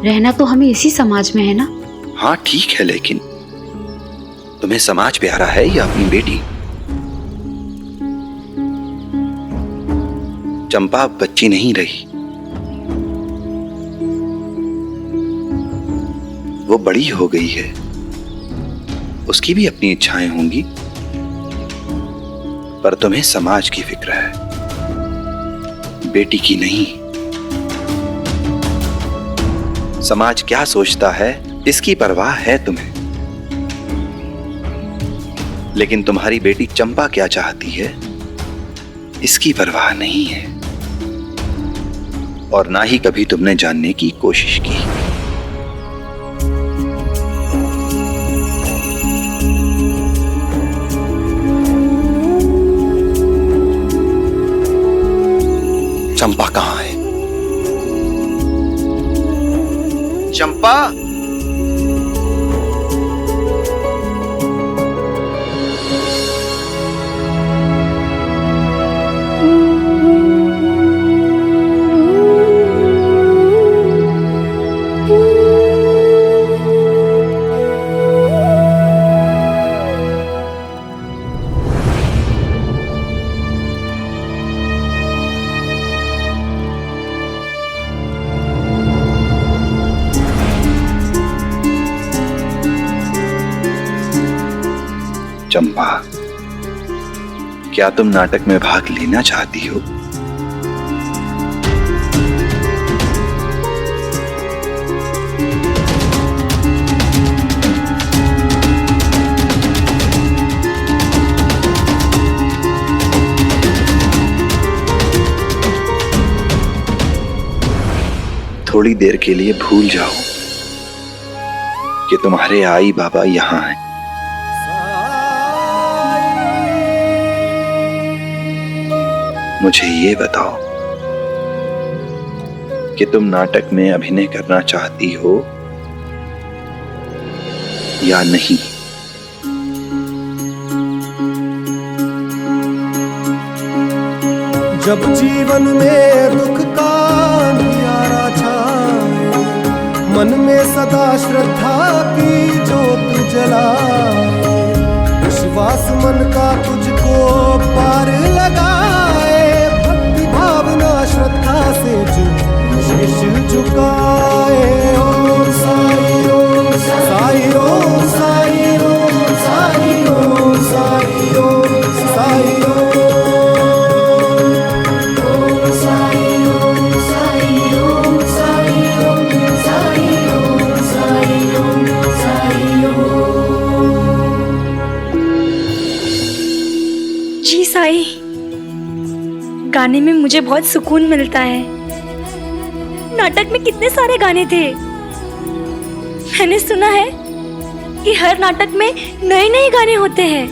रहना तो हमें इसी समाज में है ना? हाँ ठीक है, लेकिन तुम्हें समाज प्यारा है या अपनी बेटी? चंपा अब बच्ची नहीं रही, वो बड़ी हो गई है। उसकी भी अपनी इच्छाएं होंगी, पर तुम्हें समाज की फिक्र है, बेटी की नहीं। समाज क्या सोचता है इसकी परवाह है तुम्हें, लेकिन तुम्हारी बेटी चंपा क्या चाहती है इसकी परवाह नहीं है, और ना ही कभी तुमने जानने की कोशिश की। चंपा कहाँ है? चंपा, चंपा, क्या तुम नाटक में भाग लेना चाहती हो? थोड़ी देर के लिए भूल जाओ कि तुम्हारे आई बाबा यहां हैं। मुझे ये बताओ कि तुम नाटक में अभिनय करना चाहती हो या नहीं? जब जीवन में दुख का अंधियारा छाए, मन में सदा श्रद्धा की जोत जलाए, विश्वास मन का तुझको पार लगाए, भक्ति भावना श्रद्धा से जो शीश झुकाए। ओम साई ओम साई ओम साई ओम साई ओम साई ओम साई साई, गाने में मुझे बहुत सुकून मिलता है। नाटक में कितने सारे गाने थे। मैंने सुना है कि हर नाटक में नए नए गाने होते हैं,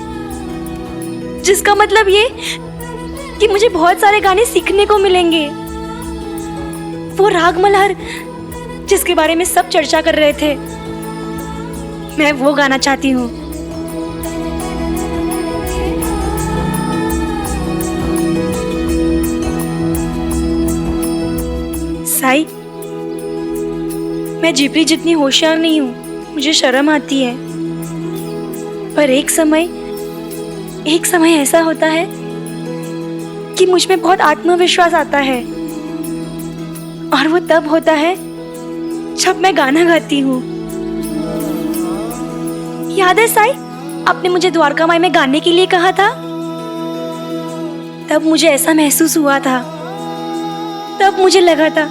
जिसका मतलब ये कि मुझे बहुत सारे गाने सीखने को मिलेंगे। वो राग मल्हार जिसके बारे में सब चर्चा कर रहे थे, मैं वो गाना चाहती हूँ। साई, मैं जिपरी जितनी होशियार नहीं हूँ, मुझे शर्म आती है। पर एक समय ऐसा होता है कि मुझ में बहुत आत्मविश्वास आता है, और वो तब होता है जब मैं गाना गाती हूँ। याद है साई, आपने मुझे द्वारका माई में गाने के लिए कहा था? तब मुझे ऐसा महसूस हुआ था, तब मुझे लगा था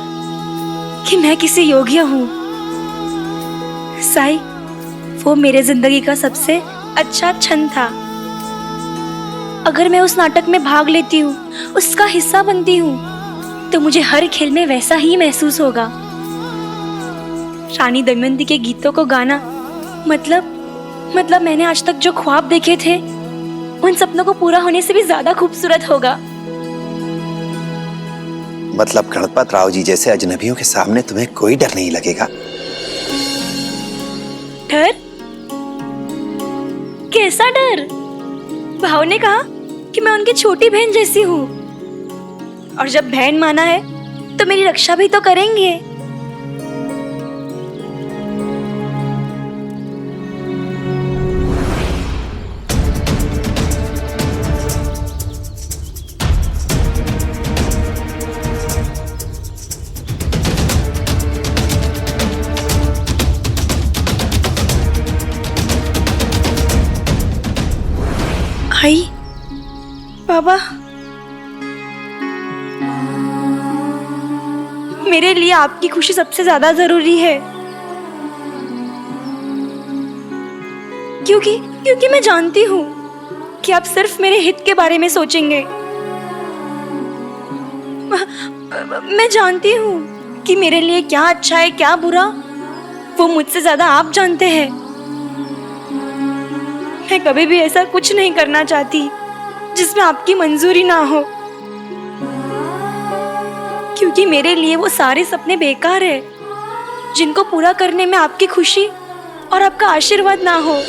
कि मैं किसी योग्य हूँ। साई, वो मेरे जिंदगी का सबसे अच्छा क्षण था। अगर मैं उस नाटक में भाग लेती हूँ, उसका हिस्सा बनती हूँ, तो मुझे हर खेल में वैसा ही महसूस होगा। रानी दमयंती के गीतों को गाना मतलब मैंने आज तक जो ख्वाब देखे थे, उन सपनों को पूरा होने से भी ज्यादा खूबसूरत होगा। मतलब गणपत राव जी जैसे अजनबियों के सामने तुम्हें कोई डर नहीं लगेगा? डर? कैसा डर? भाव ने कहा कि मैं उनकी छोटी बहन जैसी हूँ, और जब बहन माना है तो मेरी रक्षा भी तो करेंगे। बाबा, मेरे लिए आपकी खुशी सबसे ज्यादा जरूरी है, क्योंकि मैं जानती हूँ कि आप सिर्फ मेरे हित के बारे में सोचेंगे। मैं जानती हूँ कि मेरे लिए क्या अच्छा है क्या बुरा, वो मुझसे ज्यादा आप जानते हैं। मैं कभी भी ऐसा कुछ नहीं करना चाहती जिसमें आपकी मंजूरी ना हो, क्योंकि मेरे लिए वो सारे सपने बेकार है जिनको पूरा करने में आपकी खुशी और आपका आशीर्वाद ना हो।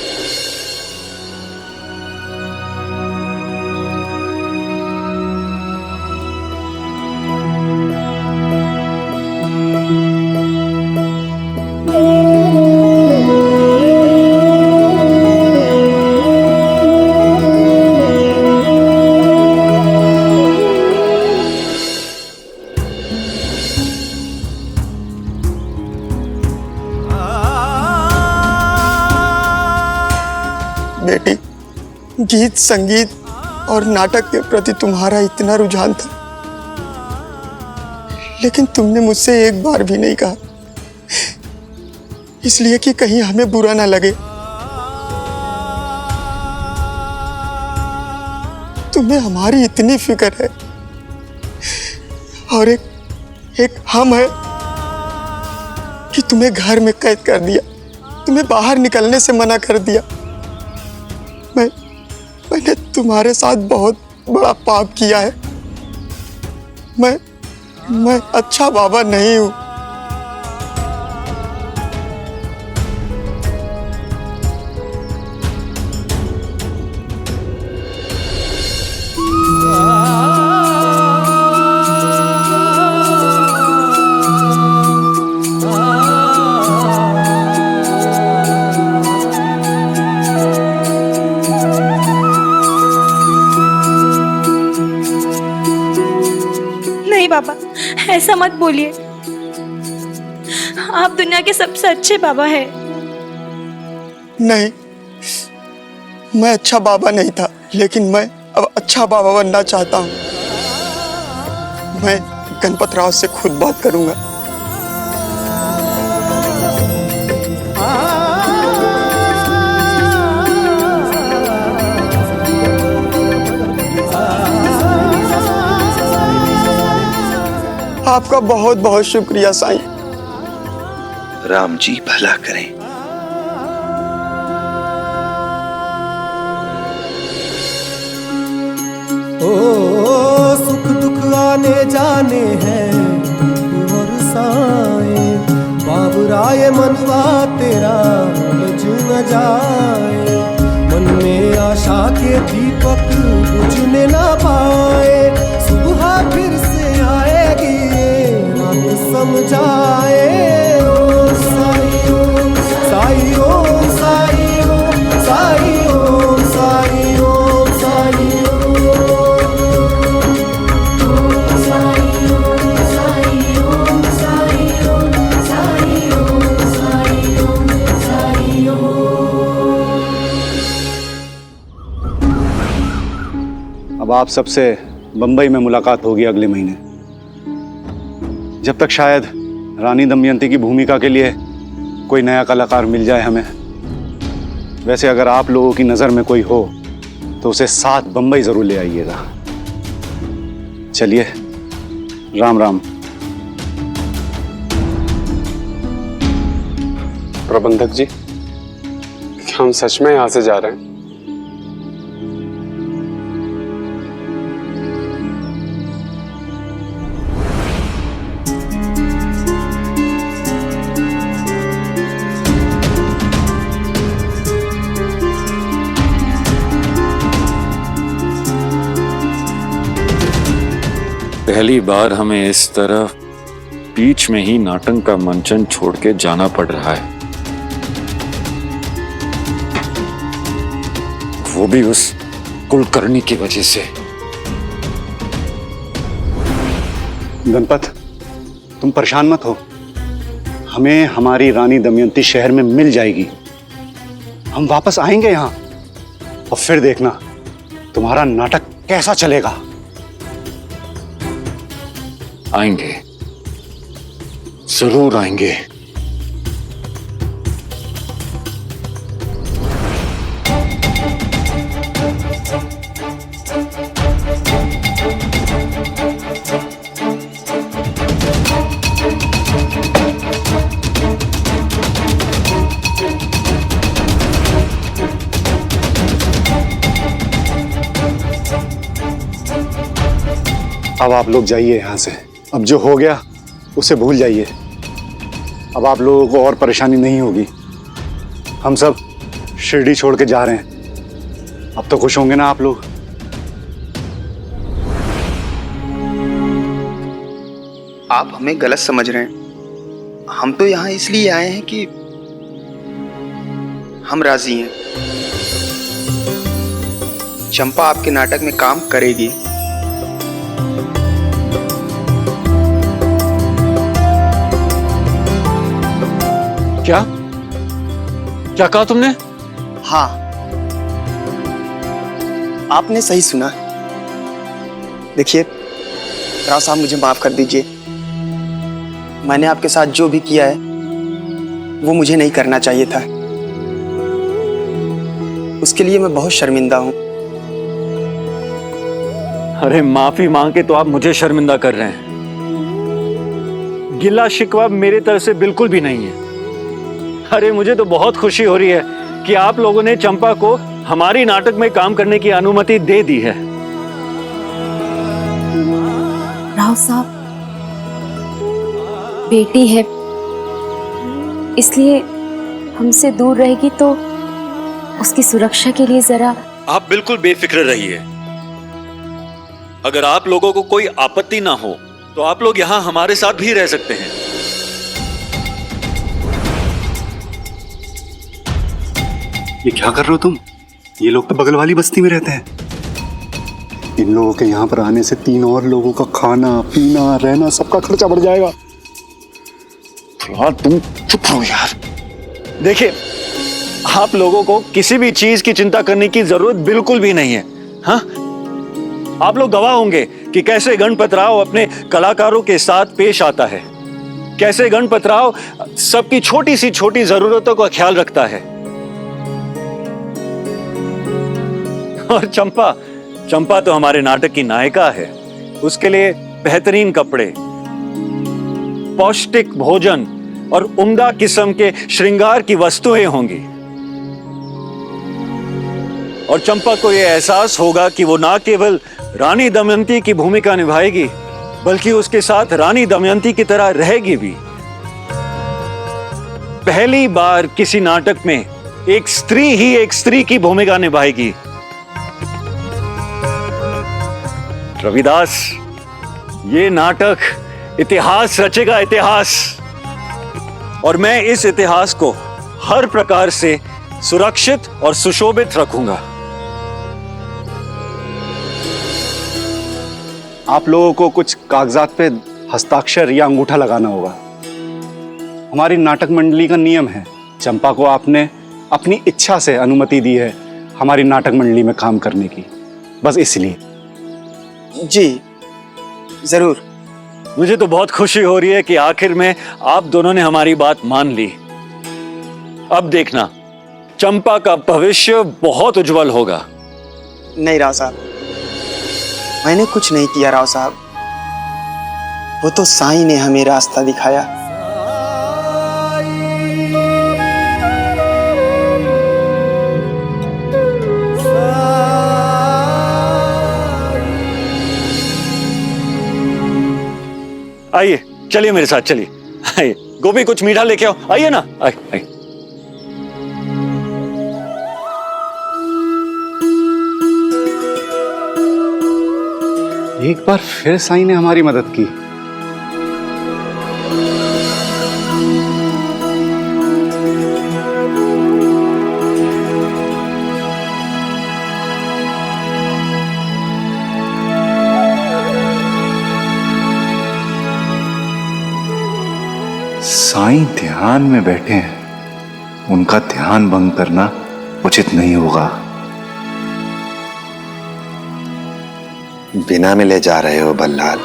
बेटी, गीत संगीत और नाटक के प्रति तुम्हारा इतना रुझान था, लेकिन तुमने मुझसे एक बार भी नहीं कहा, इसलिए कि कहीं हमें बुरा ना लगे। तुम्हें हमारी इतनी फिक्र है, और एक हम है कि तुम्हें घर में कैद कर दिया, तुम्हें बाहर निकलने से मना कर दिया। मैंने तुम्हारे साथ बहुत बड़ा पाप किया है। मैं अच्छा बाबा नहीं हूं। बाबा, ऐसा मत बोलिए। आप दुनिया के सबसे अच्छे बाबा हैं। नहीं, मैं अच्छा बाबा नहीं था, लेकिन मैं अब अच्छा बाबा बनना चाहता हूँ। मैं गणपत राव से खुद बात करूंगा। आपका बहुत बहुत शुक्रिया साईं। राम जी भला करें। ओ सुख दुख आने जाने हैं और साए, बाबुराए मनवा तेरा लज न जाए। मन में आशा के दीपक बुझने ना पाए, सुबह फिर से आएगी रात समझाए। ओम साई ओम साई ओम साई ओम साई ओम साई ओम साई अब आप सबसे बंबई में मुलाकात होगी अगले महीने। जब तक शायद रानी दमयंती की भूमिका के लिए कोई नया कलाकार मिल जाए हमें। वैसे अगर आप लोगों की नज़र में कोई हो तो उसे साथ बंबई जरूर ले आइएगा। चलिए, राम राम। प्रबंधक जी, क्या हम सच में यहाँ से जा रहे हैं? पहली बार हमें इस तरह बीच में ही नाटक का मंचन छोड़ के जाना पड़ रहा है, वो भी उस कुलकर्णी की वजह से। गणपत, तुम परेशान मत हो। हमें हमारी रानी दमयंती शहर में मिल जाएगी। हम वापस आएंगे यहाँ और फिर देखना तुम्हारा नाटक कैसा चलेगा? आएंगे, जरूर आएंगे। अब आप लोग जाइए यहाँ से। अब जो हो गया उसे भूल जाइए। अब आप लोगों को और परेशानी नहीं होगी। हम सब शिरडी छोड़ के जा रहे हैं। अब तो खुश होंगे ना आप लोग? आप हमें गलत समझ रहे हैं। हम तो यहाँ इसलिए आए हैं कि हम राजी हैं। चंपा आपके नाटक में काम करेगी। क्या क्या कहा तुमने? हाँ, आपने सही सुना। देखिए राव साहब, मुझे माफ कर दीजिए। मैंने आपके साथ जो भी किया है वो मुझे नहीं करना चाहिए था। उसके लिए मैं बहुत शर्मिंदा हूं। अरे माफी मांग के तो आप मुझे शर्मिंदा कर रहे हैं। गिला शिकवा मेरे तरफ से बिल्कुल भी नहीं है। अरे मुझे तो बहुत खुशी हो रही है कि आप लोगों ने चंपा को हमारी नाटक में काम करने की अनुमति दे दी है। राव साहब, बेटी है, इसलिए हमसे दूर रहेगी तो उसकी सुरक्षा के लिए जरा। आप बिल्कुल बेफिक्र रहिए। अगर आप लोगों को कोई आपत्ति ना हो तो आप लोग यहाँ हमारे साथ भी रह सकते हैं। ये क्या कर रहे हो तुम? ये लोग तो बगल वाली बस्ती में रहते हैं। इन लोगों के यहाँ पर आने से 3 और लोगों का खाना पीना रहना सबका खर्चा बढ़ जाएगा। तुम चुप रहो यार। देखिए, आप लोगों को किसी भी चीज की चिंता करने की जरूरत बिल्कुल भी नहीं है। हाँ, आप लोग गवाह होंगे कि कैसे गणपत राव अपने कलाकारों के साथ पेश आता है, कैसे गणपत राव सबकी छोटी सी छोटी जरूरतों का ख्याल रखता है। और चंपा तो हमारे नाटक की नायिका है। उसके लिए बेहतरीन कपड़े, पौष्टिक भोजन और उम्दा किस्म के श्रृंगार की वस्तुएं होंगी। और चंपा को यह एहसास होगा कि वो ना केवल रानी दमयंती की भूमिका निभाएगी बल्कि उसके साथ रानी दमयंती की तरह रहेगी भी। पहली बार किसी नाटक में एक स्त्री ही एक स्त्री की भूमिका निभाएगी। रविदास, ये नाटक इतिहास रचेगा, इतिहास। और मैं इस इतिहास को हर प्रकार से सुरक्षित और सुशोभित रखूंगा। आप लोगों को कुछ कागजात पे हस्ताक्षर या अंगूठा लगाना होगा। हमारी नाटक मंडली का नियम है, चंपा को आपने अपनी इच्छा से अनुमति दी है हमारी नाटक मंडली में काम करने की, बस इसलिए। जी जरूर। मुझे तो बहुत खुशी हो रही है कि आखिर में आप दोनों ने हमारी बात मान ली। अब देखना, चंपा का भविष्य बहुत उज्जवल होगा। नहीं राव साहब, मैंने कुछ नहीं किया राव साहब। वो तो साईं ने हमें रास्ता दिखाया। आइए, चलिए मेरे साथ, चलिए। आइए गोपी, कुछ मीठा लेके आओ। आइए ना, आइए। एक बार फिर साईं ने हमारी मदद की। साईं ध्यान में बैठे हैं, उनका ध्यान भंग करना उचित नहीं होगा। बिना मिले जा रहे हो बल्लाल?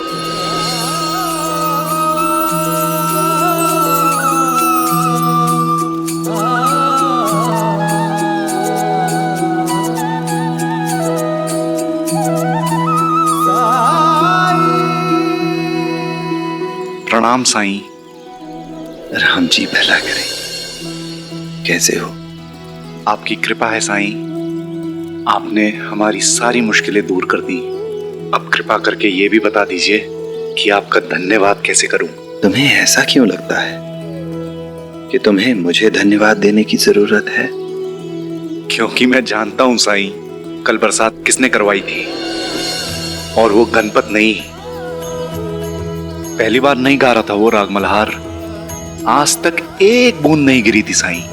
प्रणाम साईं। राम जी भला करे। कैसे हो? आपकी कृपा है साईं। आपने हमारी सारी मुश्किलें दूर कर दी। अब कृपा करके ये भी बता दीजिए कि आपका धन्यवाद कैसे करूं? तुम्हें ऐसा क्यों लगता है कि तुम्हें मुझे धन्यवाद देने की जरूरत है? क्योंकि मैं जानता हूं साईं, कल बरसात किसने करवाई थी, और वो गणपत नहीं। पहली बार नहीं गा रहा था वो राग मल्हार, आज तक एक बूंद नहीं गिरी थी साईं।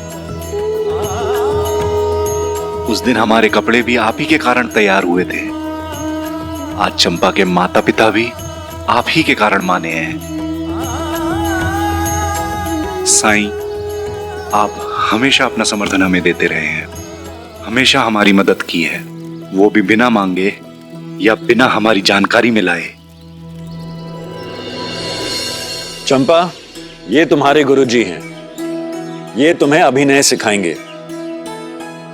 उस दिन हमारे कपड़े भी आप ही के कारण तैयार हुए थे। आज चंपा के माता पिता भी आप ही के कारण माने हैं। साईं, आप हमेशा अपना समर्थन हमें देते रहे हैं, हमेशा हमारी मदद की है, वो भी बिना मांगे या बिना हमारी जानकारी में लाए। चंपा, ये तुम्हारे गुरुजी हैं। ये तुम्हें अभिनय सिखाएंगे।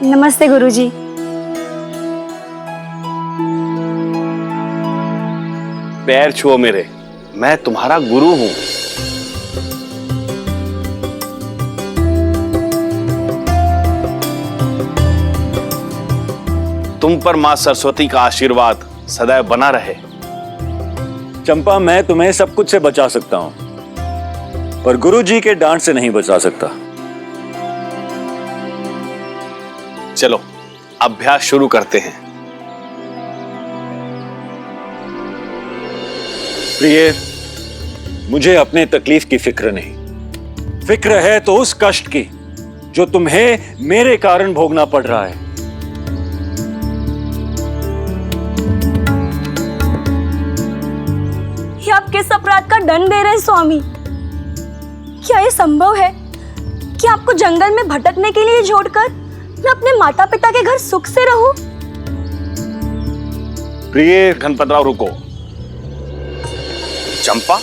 नमस्ते गुरुजी। पैर छुओ मेरे, मैं तुम्हारा गुरु हूं। तुम पर मां सरस्वती का आशीर्वाद सदैव बना रहे। चंपा, मैं तुम्हें सब कुछ से बचा सकता हूं, पर गुरुजी के डांट से नहीं बचा सकता। चलो अभ्यास शुरू करते हैं। प्रिय, मुझे अपने तकलीफ की फिक्र नहीं। फिक्र है तो उस कष्ट की जो तुम्हें मेरे कारण भोगना पड़ रहा है। ये आप किस अपराध का दंड दे रहे हैं स्वामी? क्या ये संभव है कि आपको जंगल में भटकने के लिए छोड़कर मैं अपने माता पिता के घर सुख से रहूं? प्रिय गणपतराव, रुको। चंपा,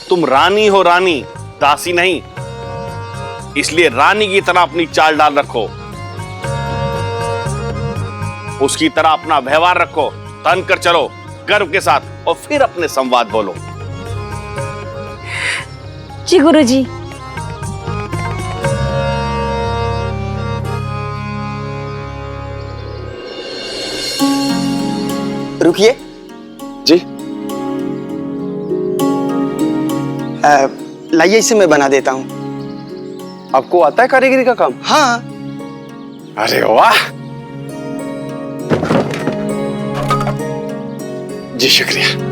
तुम रानी हो, रानी, दासी नहीं। इसलिए रानी की तरह अपनी चाल डाल रखो, उसकी तरह अपना व्यवहार रखो, तन कर चलो गर्व के साथ, और फिर अपने संवाद बोलो। जी गुरुजी। रुकिए जी। लाइए, इसे मैं बना देता हूँ। आपको आता है कारीगरी का काम? हाँ। अरे वाह जी, शुक्रिया।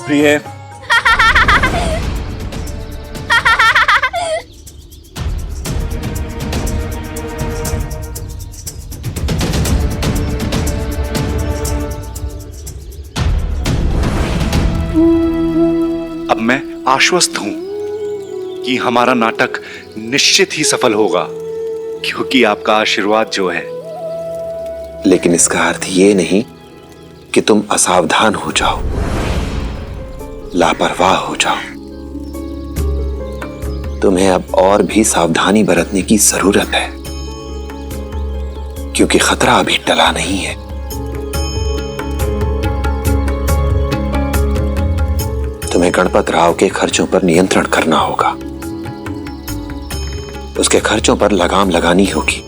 प्रिय, अब मैं आश्वस्त हूं कि हमारा नाटक निश्चित ही सफल होगा, क्योंकि आपका आशीर्वाद जो है। लेकिन इसका अर्थ ये नहीं कि तुम असावधान हो जाओ, लापरवाह हो जाओ। तुम्हें अब और भी सावधानी बरतने की जरूरत है, क्योंकि खतरा अभी टला नहीं है। तुम्हें गणपत राव के खर्चों पर नियंत्रण करना होगा, उसके खर्चों पर लगाम लगानी होगी,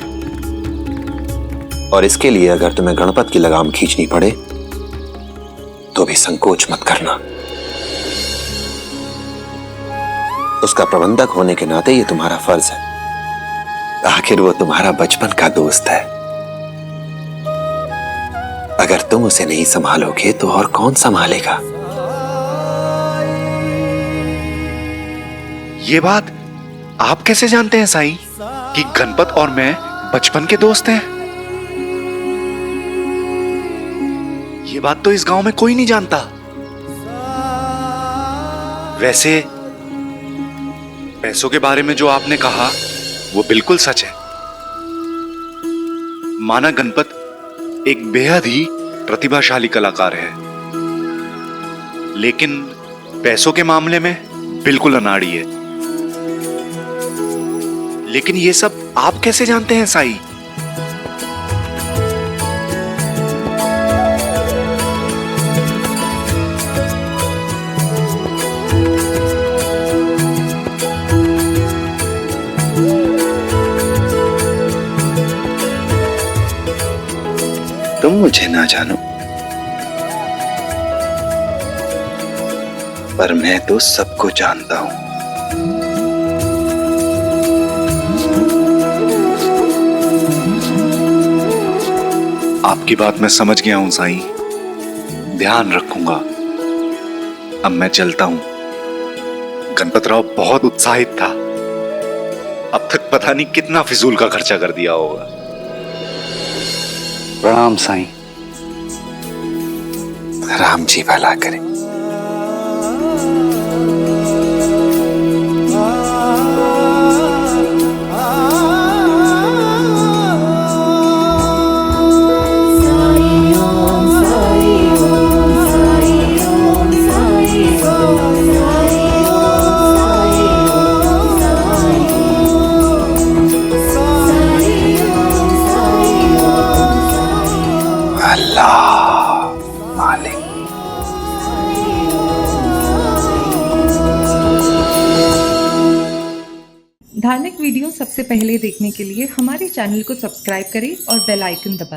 और इसके लिए अगर तुम्हें गणपत की लगाम खींचनी पड़े तो भी संकोच मत करना। उसका प्रबंधक होने के नाते ये तुम्हारा फर्ज है, आखिर वो तुम्हारा बचपन का दोस्त है। अगर तुम उसे नहीं संभालोगे तो और कौन संभालेगा? ये बात आप कैसे जानते हैं साईं कि गणपत और मैं बचपन के दोस्त हैं? ये बात तो इस गांव में कोई नहीं जानता। वैसे पैसों के बारे में जो आपने कहा वो बिल्कुल सच है। माना गणपत एक बेहद ही प्रतिभाशाली कलाकार है, लेकिन पैसों के मामले में बिल्कुल अनाड़ी है। लेकिन ये सब आप कैसे जानते हैं साईं? तुम मुझे ना जानो, पर मैं तो सबको जानता हूं। आपकी बात मैं समझ गया हूं साईं, ध्यान रखूंगा। अब मैं चलता हूं। गणपतराव बहुत उत्साहित था, अब तक पता नहीं कितना फिजूल का खर्चा कर दिया होगा। प्रणाम साईं। राम जी भला करे। धार्मिक वीडियो सबसे पहले देखने के लिए हमारे चैनल को सब्सक्राइब करें और बेल आइकन दबाएं।